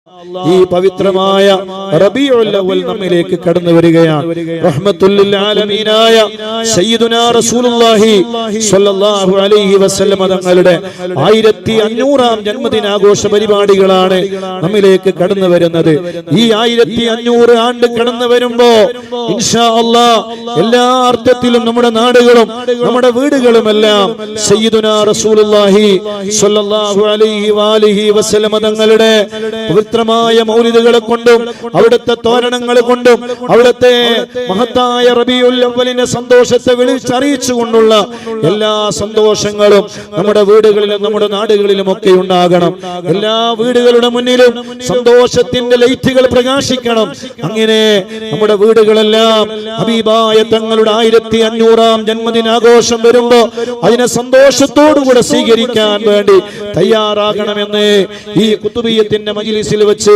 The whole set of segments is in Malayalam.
ഈ പവിത്രമായ റബീഉൽ അവ്വൽ നമ്മിലേക്ക് കടന്നു വരികയാണ്. റഹ്മത്തുൽ ലിൽ ആലമീനായ സയ്യിദുനാ റസൂലുള്ളാഹി സ്വല്ലല്ലാഹു അലൈഹി വസല്ലം തങ്ങളുടെ 1500-ാം ജന്മദിനാഘോഷ പരിപാടികളാണ് നമ്മിലേക്ക് കടന്നു വരുന്നത്. ഈ 1500 ആണ്ട് കടന്നു വരുമ്പോ ഇൻഷാ അല്ലാഹ് എല്ലാ അർത്ഥത്തിലും നമ്മുടെ നാടുകളും നമ്മുടെ വീടുകളുമെല്ലാം സയ്യിദുനാ റസൂലുള്ളാഹി സ്വല്ലല്ലാഹു അലൈഹി വാലിഹി വസല്ലം തങ്ങളുടെ പവിത്രമായ മൗലിദുകളെ കൊണ്ടും അവിടുത്തെ തോരണങ്ങൾ കൊണ്ടും അവിടുത്തെ മഹത്തായ റബീഉൽ അവ്വലിന്റെ സന്തോഷത്തെ വിളിച്ചറിയിച്ചുകൊണ്ടുള്ള എല്ലാ സന്തോഷങ്ങളും നമ്മുടെ വീടുകളിലും നമ്മുടെ നാടുകളിലും ഒക്കെ ഉണ്ടാകണം. എല്ലാ വീടുകളുടെ മുന്നിലും സന്തോഷത്തിന്റെ ലൈറ്റുകൾ പ്രകാശിക്കണം. അങ്ങനെ നമ്മുടെ വീടുകളെല്ലാം ഹബീബായ തങ്ങളുടെ 1500-ാം ജന്മദിനാഘോഷം വരുമ്പോ അതിനെ സന്തോഷത്തോടുകൂടെ സ്വീകരിക്കാൻ വേണ്ടി തയ്യാറാകണമെന്ന് ഈ കുത്തുബിയ്യത്തിന്റെ മജ്‌ലിസിൽ വെച്ച്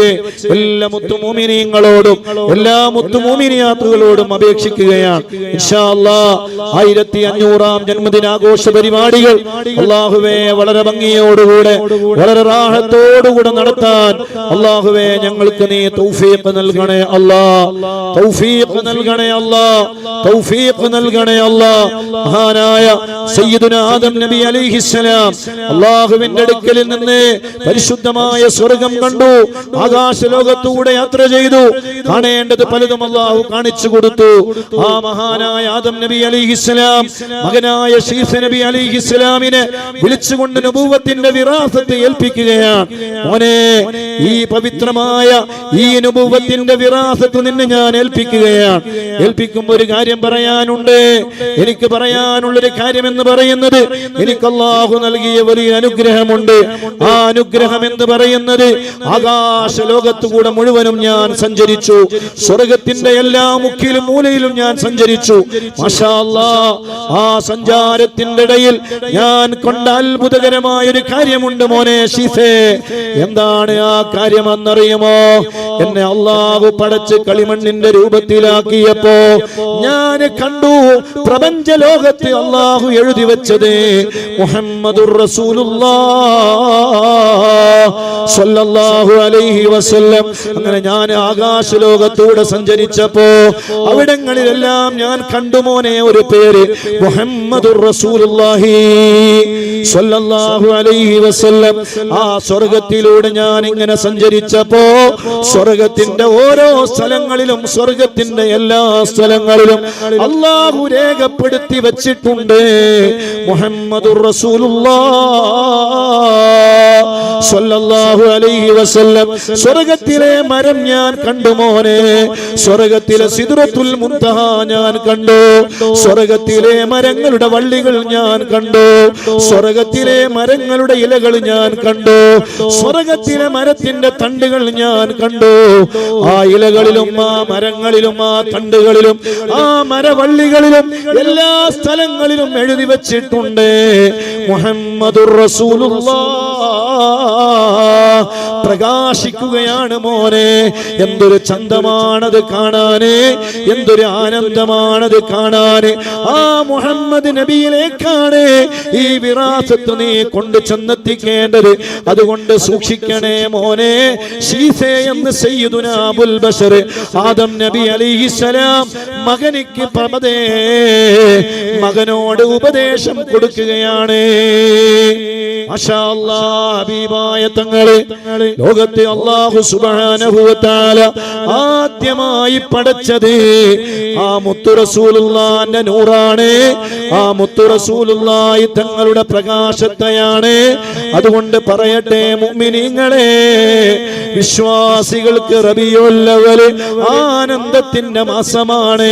എല്ലാ മുത്തുമോമിനീങ്ങളോടും എല്ലാ മുത്തുമോമിനിയാത്തുകളോടും അപേക്ഷിക്കുകയാണ്. ഇൻഷാ അല്ലാഹ് 1500-ാം ജന്മദിനാഘോഷ പരിപാടികൾ അല്ലാഹുവേ വളരെ ഭംഗിയോടുകൂടെ വളരെ റാഹത്തോടുകൂടെ നടത്താൻ അല്ലാഹുവേ ഞങ്ങൾക്ക് നീ തൗഫീഖ് നൽകണേ അല്ലാഹ്. തൗഫീഖ് നൽകണേ അല്ലാഹ്. തൗഫീഖ് നൽകണേ അല്ലാഹ്. മഹാനായ സയ്യിദുനാ ആദം നബി അലൈഹിസ്സലാം അല്ലാഹുവിന്റെ അടുക്കലിൽ നിന്ന് പരിശുദ്ധമായ സ്വർഗ്ഗം കണ്ടു. ആകാശലോകത്തൂടെ യാത്ര ചെയ്തു. കാണേണ്ടത് പലതും അല്ലാഹു കാണിച്ചു കൊടുത്തു. ആ മഹാനായ ആദം നബി അലൈഹിസ്സലാം മകനായ ശീസ നബി അലൈഹിസ്സലാമിനെ വിളിച്ചുകൊണ്ട് നബുവത്തിന്റെ വിറാസത്ത് ഏൽപ്പിക്കുകയാണ്. മോനെ, ഈ പവിത്രമായ ഈ നബുവത്തിന്റെ വിറാസത്ത് നിന്നെ ഞാൻ ഏൽപ്പിക്കുകയാണ്. ഏൽപ്പിക്കുമ്പോൾ ഒരു കാര്യം പറയാനുണ്ട്. എനിക്ക് പറയാനുള്ളൊരു കാര്യം എന്ന് പറയുന്നത് എനിക്ക് അല്ലാഹു നൽകിയ വലിയ അനുഗ്രഹമുണ്ട്. ആ അനുഗ്രഹം എന്ന് പറയുന്നത് ആകാശ ലോകത്തുകൂടെ മുഴുവനും ഞാൻ സഞ്ചരിച്ചു. സ്വർഗത്തിന്റെ എല്ലാ മുക്കിലും മൂലയിലും ഞാൻ സഞ്ചരിച്ചു. മാഷാ അല്ലാഹ്. ആ സഞ്ചാരത്തിന്റെ ഇടയിൽ ഞാൻ കണ്ട അത്ഭുതകരമായ ഒരു കാര്യമുണ്ട് മോനെ ശീസേ. എന്താണ് ആ കാര്യമെന്നറിയുമോ? എന്നെ അല്ലാഹു പടച്ച് കളിമണ്ണിന്റെ രൂപത്തിലാക്കിയപ്പോ ഞാൻ കണ്ടു പ്രപഞ്ച ലോകത്ത് അല്ലാഹു എഴുതി വെച്ചത് മുഹമ്മദുർ റസൂലുള്ളാഹ് സ്വല്ലല്ലാഹു അലൈഹി വസല്ലം. അങ്ങനെ ഞാൻ ആകാശ ലോകത്തൂടെ സഞ്ചരിച്ചപ്പോ അവിടങ്ങളിലെല്ലാം ഞാൻ കണ്ടു മോനെ ഒരു പേര് മുഹമ്മദുർ റസൂലുള്ളാഹി സ്വല്ലല്ലാഹു അലൈഹി വസല്ലം. ആ സ്വർഗ്ഗത്തിലൂടെ ഞാൻ ഇങ്ങനെ സഞ്ചരിച്ചപ്പോ സ്വർഗ്ഗത്തിന്റെ ഓരോ സ്ഥലങ്ങളിലും സ്വർഗ്ഗത്തിന്റെ എല്ലാ സ്ഥലങ്ങളിലും അല്ലാഹു രേഖപ്പെടുത്തി വെച്ചിട്ടുണ്ട് മുഹമ്മദുർ റസൂലുള്ളാഹ് സ്വല്ലല്ലാഹു അലൈഹി വസല്ലം. സ്വർഗ്ഗത്തിലെ മരം ഞാൻ കണ്ടു മോനെ. സ്വർഗ്ഗത്തിലെ സിദ്റത്തുൽ മുൻതഹ ഞാൻ കണ്ടു. സ്വർഗ്ഗത്തിലെ മരങ്ങളുടെ വള്ളികൾ ഞാൻ കണ്ടു. സ്വർഗ്ഗത്തിലെ മരങ്ങളുടെ ഇലകൾ ഞാൻ കണ്ടു. സ്വർഗ്ഗത്തിലെ മരത്തിന്റെ തണ്ടുകൾ ഞാൻ കണ്ടു. ആ ഇലകളിലും ആ മരങ്ങളിലും ആ തണ്ടുകളിലും ആ മരവള്ളികളിലും എല്ലാ സ്ഥലങ്ങളിലും എഴുതി വച്ചിട്ടുണ്ട് മുഹമ്മദുർ റസൂലുള്ളാഹ്. പ്രകാശിക്കുകയാണ് മോനെ. എന്തൊരു ചന്തമാണത് കാണാന്, എന്തൊരു ആനന്ദമാണത് കാണാന്. ആ മുഹമ്മദ് നബിയിലേക്കാണ് ഈ വിറാസത്ത് നീ കൊണ്ട് ചെന്നെത്തിക്കേണ്ടത്. അതുകൊണ്ട് സൂക്ഷിക്കണേ മോനെ. ശീസേ എന്ന് സയ്യിദുനാ അബുൽ ബശർ ആദം നബി അലൈഹിസ്സലാം മകനിക്ക് പ്രമദേ മകനോട് ഉപദേശം കൊടുക്കുകയാണ്. മാഷാ അല്ലാഹ്. ഹബീബായ തങ്ങളെ ലോകത്തെ അല്ലാഹു സുബ്ഹാനഹു വ തആല ആദ്യമായി പടച്ചത് ആ മുത്തു റസൂലുള്ളാഹിന്റെ നൂറാണ്. ആ മുത്തു റസൂലുള്ളാഹി തങ്ങളുടെ പ്രകാശത്തെയാണ്. അതുകൊണ്ട് പറയട്ടെ മുഅ്മിനീങ്ങളെ, വിശ്വാസികൾക്ക് റബീഉൽ അവ്വൽ ആനന്ദത്തിന്റെ മാസമാണ്,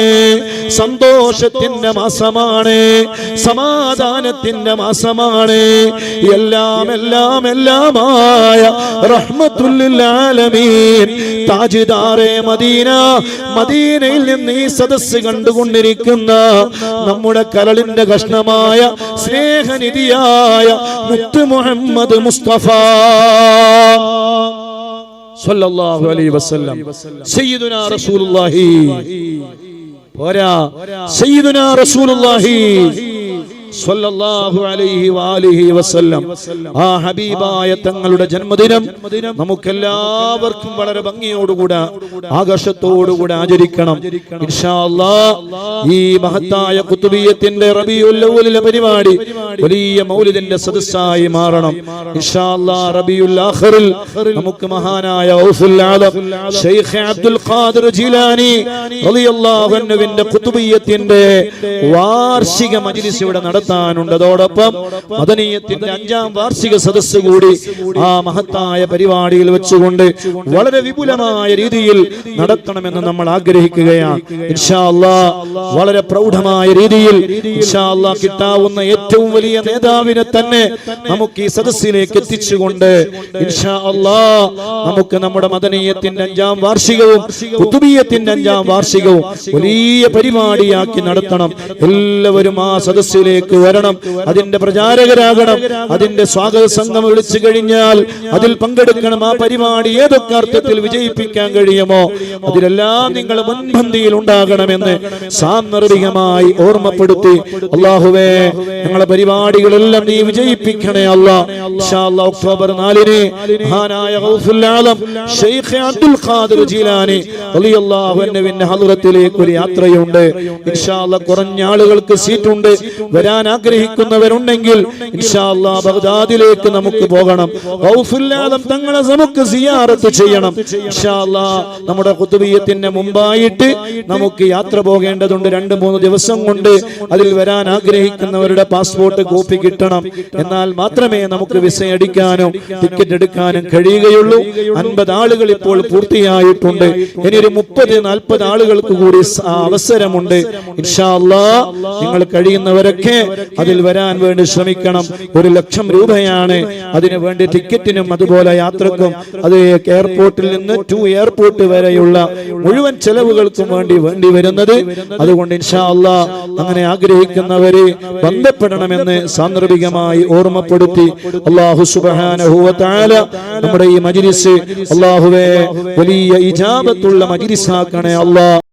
സന്തോഷത്തിന്റെ മാസമാണ്, സമാധാനത്തിന്റെ മാസമാണ്. എല്ലാം എല്ലാം എല്ലാമായ റഹ്മത്തുൽ ലിൽ ആലമീൻ താജ്ദാറെ മദീന, മദീനയിൽ നിന്ന് ഈ സദസ്സ് കണ്ടുകൊണ്ടിരിക്കുന്ന നമ്മുടെ കരളിന്റെ കഷ്ണമായ സ്നേഹനിധിയായ മുത്ത് മുഹമ്മദ് മുസ്തഫ സല്ലല്ലാഹു അലൈഹി വസല്ലം സയ്യിദുനാ റസൂലുള്ളാഹി പോരാ, സയ്യിദുനാ റസൂലുള്ളാഹി സ്വല്ലല്ലാഹു അലൈഹി വആലിഹി വസല്ലം. ആ ഹബീബായ തങ്ങളുടെ ജന്മദിനം നമുക്കെല്ലാവർക്കും വളരെ ഭംഗിയോടുകൂടെ ആഘോഷത്തോടുകൂടെ ആചരിക്കണം ഇൻഷാ അല്ലാഹ്. ഈ മഹത്തായ ഖുതുബിയ്യത്തിന്റെ റബീഉൽ അവ്വലിലെ പരിപാടി വലിയ മൗലിദിന്റെ സദസ്സായി മാറണം ഇൻഷാ അല്ലാഹ്. റബീഉൽ ആഖിറിൽ നമുക്ക് മഹാനായ ഔസുൽ ആലം ശൈഖ് അബ്ദുൽ ഖാദിർ ജീലാനി റളിയല്ലാഹു അൻഹുവിന്റെ ഖുതുബിയ്യത്തിന്റെ വാർഷിക മജ്ലിസ് ഇവിടെ നടത്താനുണ്ട്. അതോടൊപ്പം മദനിയത്തിന്റെ 5ാം വാർഷിക സദസ്സ് കൂടി ആ മഹത്തായ പരിപാടിയിൽ വെച്ചുകൊണ്ട് വളരെ വിപുലമായ രീതിയിൽ നടത്തണമെന്ന് നമ്മൾ ആഗ്രഹിക്കുകയാണ് ഇൻഷാ അല്ലാഹ്. വളരെ പ്രൗഢമായ രീതിയിൽ ഇൻഷാ അല്ലാഹ് കിട്ടാവുന്ന ഏറ്റവും വലിയ നേതാവിനെ തന്നെ നമുക്ക് ഈ സദസ്സിലേക്ക് എത്തിച്ചുകൊണ്ട് ഇൻഷാ അല്ലാഹ് നമുക്ക് നമ്മുടെ മദനിയത്തിന്റെ 5ാം വാർഷികവും ഖുതുബിയ്യത്തിന്റെ 5ാം വാർഷികവും വലിയ പരിപാടിയാക്കി നടത്തണം. എല്ലാവരും ആ സദസ്സിലേക്ക് വരണം, അതിന്റെ പ്രചാരകരാകണം. അതിന്റെ സ്വാഗത സംഘം വിളിച്ചു കഴിഞ്ഞാൽ അതിൽ പങ്കെടുക്കണം. ആ പരിപാടി ഏതൊക്കെ അർത്ഥത്തിൽ വിജയിപ്പിക്കാൻ കഴിയുമോ അതിലെല്ലാം നിങ്ങൾ മുൻപന്തിയിൽ ഉണ്ടാകണമെന്ന് സാന്ദർഭികമായി ഓർമ്മപ്പെടുത്തി അല്ലാഹുവേ ഞങ്ങളുടെ പരിപാടികളെല്ലാം നീ വിജയിപ്പിക്കണേ അല്ലാഹ്. ഇൻഷാ അല്ലാഹ് ഒക്ടോബർ 4-ന് മഹാനായ ഗൗസുൽ ആലം ശൈഖ് അബ്ദുൽ ഖാദിർ ജീലാനി റളിയല്ലാഹു അൻഹുവിന്റെ ഹദ്റത്തിലേക്ക് ഒരു യാത്രയുണ്ട് ഇൻഷാ അല്ലാഹ്. കുറഞ്ഞ ആളുകൾക്ക് സീറ്റുണ്ട്. വരാൻ ആഗ്രഹിക്കുന്നവരുണ്ടെങ്കിൽ ഇൻഷാ അല്ലാഹ് ബഗ്ദാദിലേക്ക് നമുക്ക് പോകണം. ഗൗസുൽ ആലം തങ്ങളെ നമുക്ക് സിയാറത്ത് ചെയ്യണം ഇൻഷാ അല്ലാഹ്. നമ്മുടെ ഖുതുബിയ്യത്തിന് മുമ്പായിട്ട് നമുക്ക് യാത്ര പോകേണ്ടതുണ്ട് 2-3 ദിവസം കൊണ്ട്. അതിൽ വരാൻ ആഗ്രഹിക്കുന്നവരുടെ പാസ്പോർട്ട് കോപ്പി കിട്ടണം. എന്നാൽ മാത്രമേ നമുക്ക് വിസ അടിക്കാനും ടിക്കറ്റ് എടുക്കാനും കഴിയുകയുള്ളൂ. 50 ആളുകൾ ഇപ്പോൾ പൂർത്തിയായിട്ടുണ്ട്. ഇനി ഒരു 30-40 ആളുകൾക്ക് കൂടി അവസരമുണ്ട് ഇൻഷാ അല്ലാഹ്. നിങ്ങൾ കഴിയുന്നവരൊക്കെ അതിൽ വരാൻ വേണ്ടി ശ്രമിക്കണം. 1 ലക്ഷം രൂപയാണ് അതിനു വേണ്ടി ടിക്കറ്റിനും അതുപോലെ യാത്രക്കും അത് എയർപോർട്ടിൽ നിന്ന് ടു എയർപോർട്ട് വരെയുള്ള മുഴുവൻ ചെലവുകൾക്കും വേണ്ടി വരുന്നത്. അതുകൊണ്ട് ഇൻഷാ അല്ലാഹ് അങ്ങനെ ആഗ്രഹിക്കുന്നവരെ ബന്ധപ്പെടണമെന്ന് സാന്ദർഭികമായി ഓർമ്മപ്പെടുത്തി അല്ലാഹു സുബ്ഹാനഹു വ തആല നമ്മുടെ ഈ മജ്ലിസ് അല്ലാഹുവേ വലിയ ഇജാബത്തുള്ള മജ്ലിസാക്കണേ അല്ലാഹ്.